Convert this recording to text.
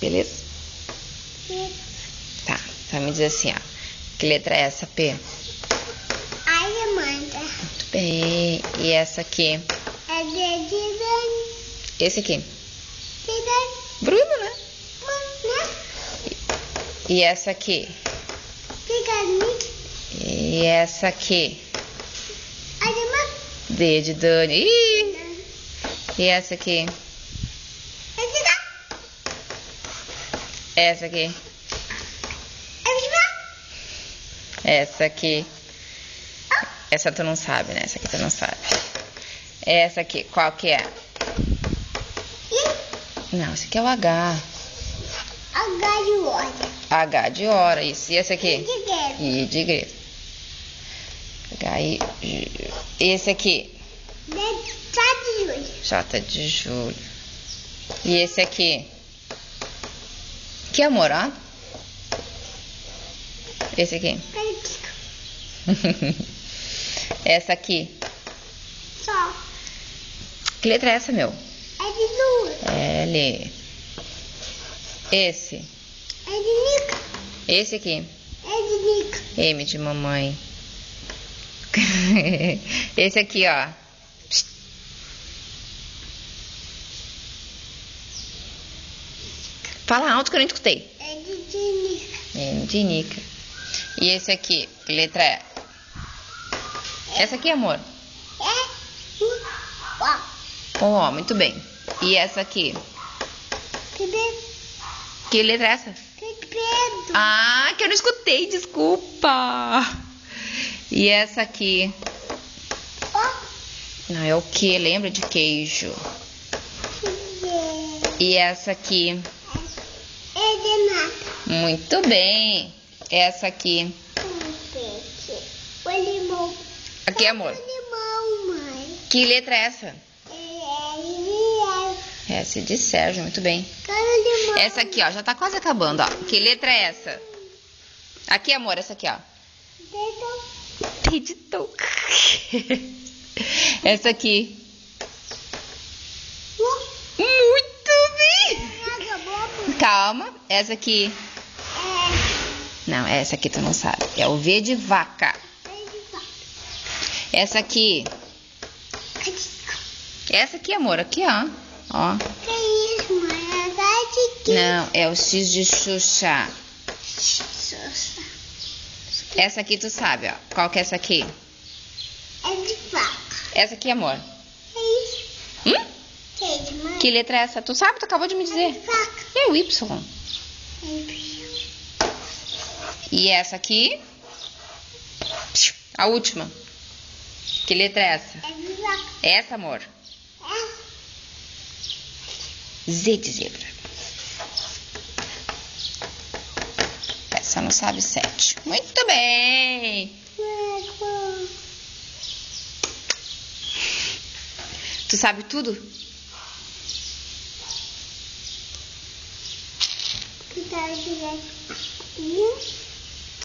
Beleza? Tá, vai me dizer assim, ó. Que letra é essa, P? Amanda. Muito bem. E essa aqui? É de Dani. Esse aqui? De Dani. Bruno, né? Né? E essa aqui? De Dani. E essa aqui? Ademã. D de Dani. Ih! E essa aqui? É de Dani. Essa aqui? É de Dani. Essa aqui? Essa tu não sabe, né? Essa aqui tu não sabe. Essa aqui, qual que é? Não, esse aqui é o H. H de hora. H de hora, isso. E esse aqui? De guerra. I de igreja. H, I, esse aqui? De Júlio. J de julho. E esse aqui? Que amor, ó. Esse aqui? Essa aqui? Sol. Que letra é essa, meu? É de lua. L. Esse? É de Nica. Esse aqui? É de Nica. M de mamãe. Esse aqui, ó. Fala alto que eu não escutei. É de Nica. M de Nica. E esse aqui, que letra é? Essa aqui, amor? Ó, muito bem. E essa aqui? Que letra é essa? Pedro. Ah, que eu não escutei, desculpa. E essa aqui? Não, é o que? Lembra de queijo. E essa aqui? É de nada. Muito bem. Essa aqui? O limão. Aqui, amor. O limão, mãe. Que letra é essa? É S de Sérgio, muito bem. limão. Essa aqui, ó, já tá quase acabando, ó. Que letra é essa? Aqui, amor, essa aqui, ó. T de touca. Essa aqui. Muito bem. Calma, essa aqui. Não, essa aqui tu não sabe. É o V de vaca. Essa aqui. Essa aqui, amor, aqui, ó. Ó. Que isso, mãe? É de Não, é o X de Xuxa. Essa aqui tu sabe, ó. Qual que é essa aqui? É de vaca. Essa aqui, amor. É isso. Que é de mãe? Que letra é essa? Tu sabe? Tu acabou de me É de dizer. vaca. É o Y. E essa aqui? A última. Que letra é essa? É de vaca. Essa, amor. Z de zebra. Essa não sabe 7. Muito bem. Tu sabe tudo? Que tá de